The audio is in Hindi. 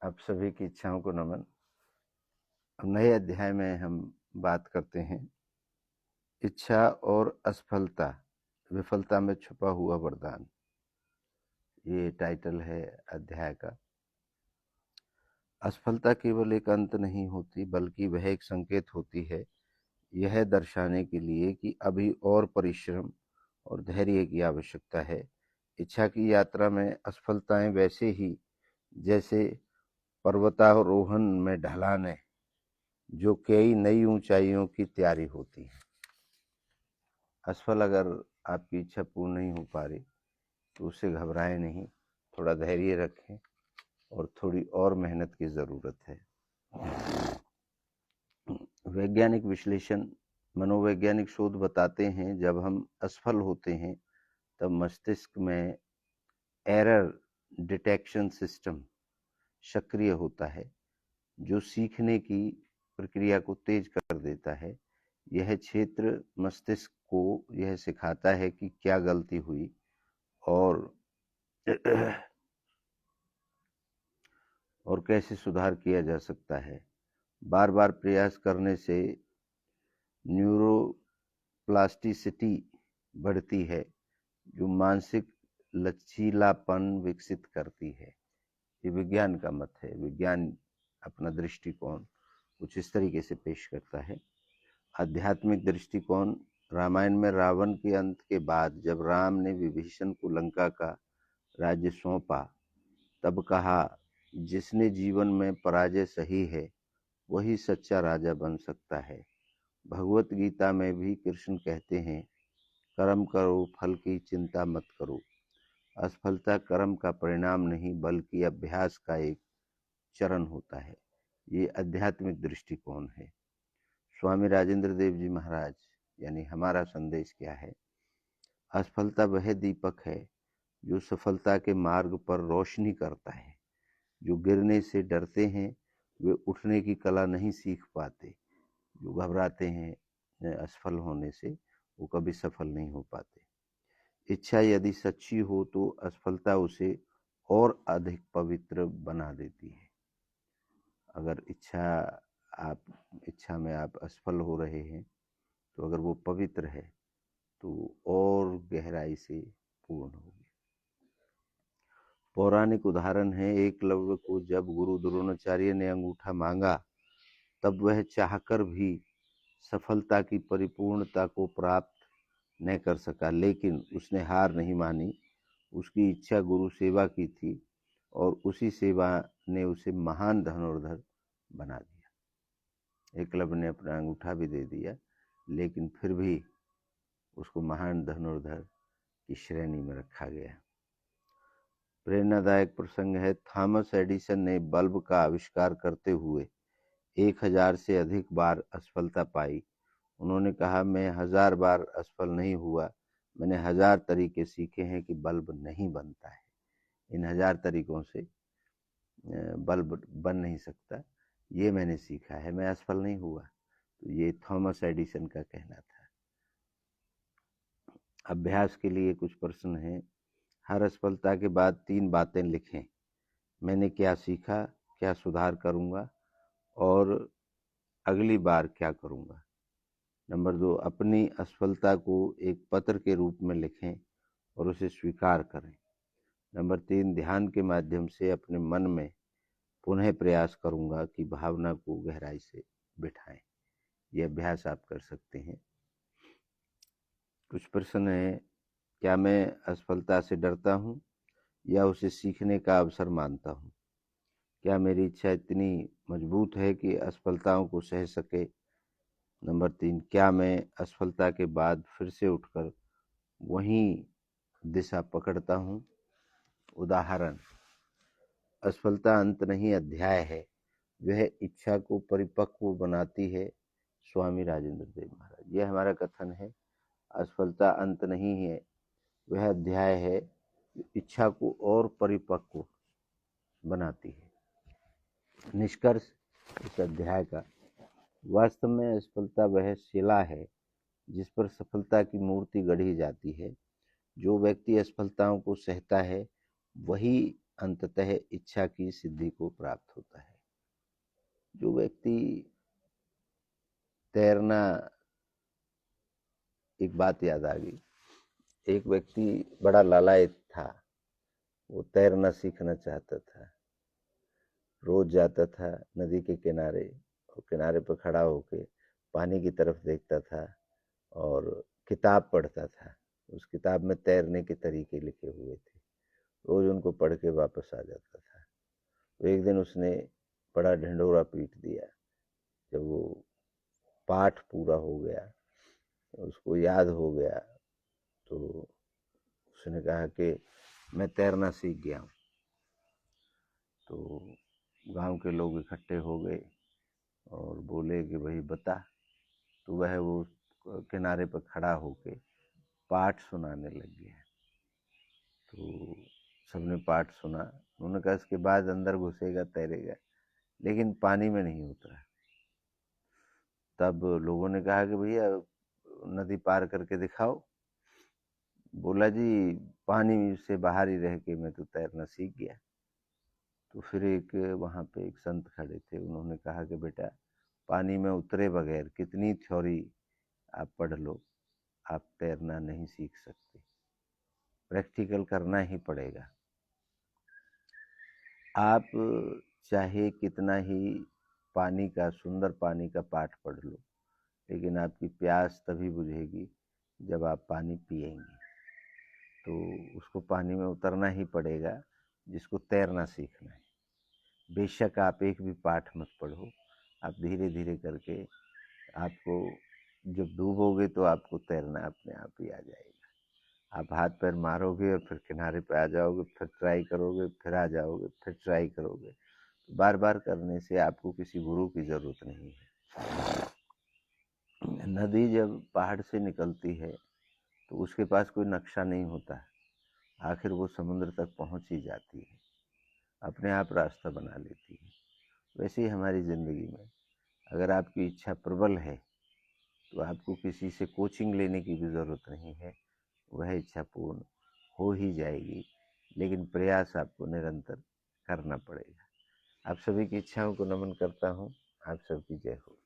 आप सभी की इच्छाओं को नमन। अब नए अध्याय में हम बात करते हैं इच्छा और असफलता, विफलता में छुपा हुआ वरदान। ये टाइटल है अध्याय का। असफलता केवल एक अंत नहीं होती, बल्कि वह एक संकेत होती है, यह दर्शाने के लिए कि अभी और परिश्रम और धैर्य की आवश्यकता है। इच्छा की यात्रा में असफलताएं वैसे ही जैसे पर्वतारोहण में ढलानें जो कई नई ऊंचाइयों की तैयारी होती है। असफल अगर आपकी इच्छा पूर्ण नहीं हो पा रही तो उससे घबराएं नहीं, थोड़ा धैर्य रखें और थोड़ी और मेहनत की ज़रूरत है। वैज्ञानिक विश्लेषण, मनोवैज्ञानिक शोध बताते हैं जब हम असफल होते हैं तब मस्तिष्क में एरर डिटेक्शन सिस्टम सक्रिय होता है जो सीखने की प्रक्रिया को तेज कर देता है। यह क्षेत्र मस्तिष्क को यह सिखाता है कि क्या गलती हुई और कैसे सुधार किया जा सकता है। बार बार प्रयास करने से न्यूरोप्लास्टिसिटी बढ़ती है जो मानसिक लचीलापन विकसित करती है। ये विज्ञान का मत है। विज्ञान अपना दृष्टिकोण कुछ इस तरीके से पेश करता है। आध्यात्मिक दृष्टिकोण, रामायण में रावण के अंत के बाद जब राम ने विभीषण को लंका का राज्य सौंपा तब कहा, जिसने जीवन में पराजय सही है वही सच्चा राजा बन सकता है। भगवत गीता में भी कृष्ण कहते हैं, कर्म करो, फल की चिंता मत करो। असफलता कर्म का परिणाम नहीं बल्कि अभ्यास का एक चरण होता है। ये आध्यात्मिक दृष्टिकोण है। स्वामी राजेंद्र देव जी महाराज यानी हमारा संदेश क्या है? असफलता वह दीपक है जो सफलता के मार्ग पर रोशनी करता है। जो गिरने से डरते हैं वे उठने की कला नहीं सीख पाते। जो घबराते हैं असफल होने से वो कभी सफल नहीं हो पाते। इच्छा यदि सच्ची हो तो असफलता उसे और अधिक पवित्र बना देती है। अगर इच्छा में आप असफल हो रहे हैं तो अगर वो पवित्र है तो और गहराई से पूर्ण होगी। पौराणिक उदाहरण है, एकलव्य को जब गुरु द्रोणाचार्य ने अंगूठा मांगा तब वह चाहकर भी सफलता की परिपूर्णता को प्राप्त न कर सका, लेकिन उसने हार नहीं मानी। उसकी इच्छा गुरु सेवा की थी और उसी सेवा ने उसे महान धनुर्धर बना दिया। एकलव्य ने अपना अंगूठा भी दे दिया लेकिन फिर भी उसको महान धनुर्धर की श्रेणी में रखा गया। प्रेरणादायक प्रसंग है, थॉमस एडिसन ने बल्ब का आविष्कार करते हुए 1000 से अधिक बार असफलता पाई। उन्होंने कहा, मैं 1000 बार असफल नहीं हुआ, मैंने 1000 तरीके सीखे हैं कि बल्ब नहीं बनता है। इन 1000 तरीकों से बल्ब बन नहीं सकता, ये मैंने सीखा है, मैं असफल नहीं हुआ। तो ये थॉमस एडिसन का कहना था। अभ्यास के लिए कुछ प्रश्न हैं। हर असफलता के बाद 3 बातें लिखें। मैंने क्या सीखा, क्या सुधार करूँगा और अगली बार क्या करूँगा। नंबर 2, अपनी असफलता को एक पत्र के रूप में लिखें और उसे स्वीकार करें। नंबर 3, ध्यान के माध्यम से अपने मन में पुनः प्रयास करूँगा की भावना को गहराई से बिठाएं। यह अभ्यास आप कर सकते हैं। कुछ प्रश्न हैं, क्या मैं असफलता से डरता हूँ या उसे सीखने का अवसर मानता हूँ? क्या मेरी इच्छा इतनी मजबूत है कि असफलताओं को सह सके? नंबर 3, क्या मैं असफलता के बाद फिर से उठकर वहीं दिशा पकड़ता हूँ? उदाहरण, असफलता अंत नहीं अध्याय है, वह इच्छा को परिपक्व बनाती है। स्वामी राजेंद्र देव महाराज। यह हमारा कथन है, असफलता अंत नहीं है, वह अध्याय है, इच्छा को और परिपक्व बनाती है। निष्कर्ष इस अध्याय का, वास्तव में असफलता वह शिला है जिस पर सफलता की मूर्ति गढ़ी जाती है। जो व्यक्ति असफलताओं को सहता है वही अंततः इच्छा की सिद्धि को प्राप्त होता है। जो व्यक्ति तैरना, एक बात याद आ गई, एक व्यक्ति बड़ा लालायित था, वो तैरना सीखना चाहता था। रोज जाता था नदी के किनारे और किनारे पर खड़ा होके पानी की तरफ देखता था और किताब पढ़ता था। उस किताब में तैरने के तरीके लिखे हुए थे, रोज उनको पढ़ के वापस आ जाता था। तो एक दिन उसने बड़ा ढिंढोरा पीट दिया। जब वो पाठ पूरा हो गया, उसको याद हो गया, तो उसने कहा कि मैं तैरना सीख गया हूँ। तो गांव के लोग इकट्ठे हो गए और बोले कि भाई बता। तो वह वो किनारे पर खड़ा होके पाठ सुनाने लग गया। तो सबने पाठ सुना। उन्होंने कहा इसके बाद अंदर घुसेगा, तैरेगा, लेकिन पानी में नहीं उतरा। तब लोगों ने कहा कि भैया नदी पार करके दिखाओ। बोला जी पानी से बाहर ही रह के मैं तो तैरना सीख गया। तो फिर एक वहाँ पे एक संत खड़े थे, उन्होंने कहा कि बेटा पानी में उतरे बगैर कितनी थ्योरी आप पढ़ लो, आप तैरना नहीं सीख सकते, प्रैक्टिकल करना ही पड़ेगा। आप चाहे कितना ही पानी का, सुंदर पानी का पाठ पढ़ लो, लेकिन आपकी प्यास तभी बुझेगी जब आप पानी पिएंगे। तो उसको पानी में उतरना ही पड़ेगा जिसको तैरना सीखना है। बेशक आप एक भी पाठ मत पढ़ो, आप धीरे धीरे करके आपको जब डूबोगे तो आपको तैरना अपने आप ही आ जाएगा। आप हाथ पैर मारोगे और फिर किनारे पे आ जाओगे, फिर ट्राई करोगे, फिर आ जाओगे, फिर ट्राई करोगे। बार बार करने से आपको किसी गुरु की ज़रूरत नहीं है। नदी जब पहाड़ से निकलती है तो उसके पास कोई नक्शा नहीं होता, आखिर वो समुद्र तक पहुंच ही जाती है, अपने आप रास्ता बना लेती है। वैसे ही हमारी ज़िंदगी में अगर आपकी इच्छा प्रबल है तो आपको किसी से कोचिंग लेने की भी ज़रूरत नहीं है, वह इच्छा पूर्ण हो ही जाएगी। लेकिन प्रयास आपको निरंतर करना पड़ेगा। आप सभी की इच्छाओं को नमन करता हूँ। आप सबकी जय हो।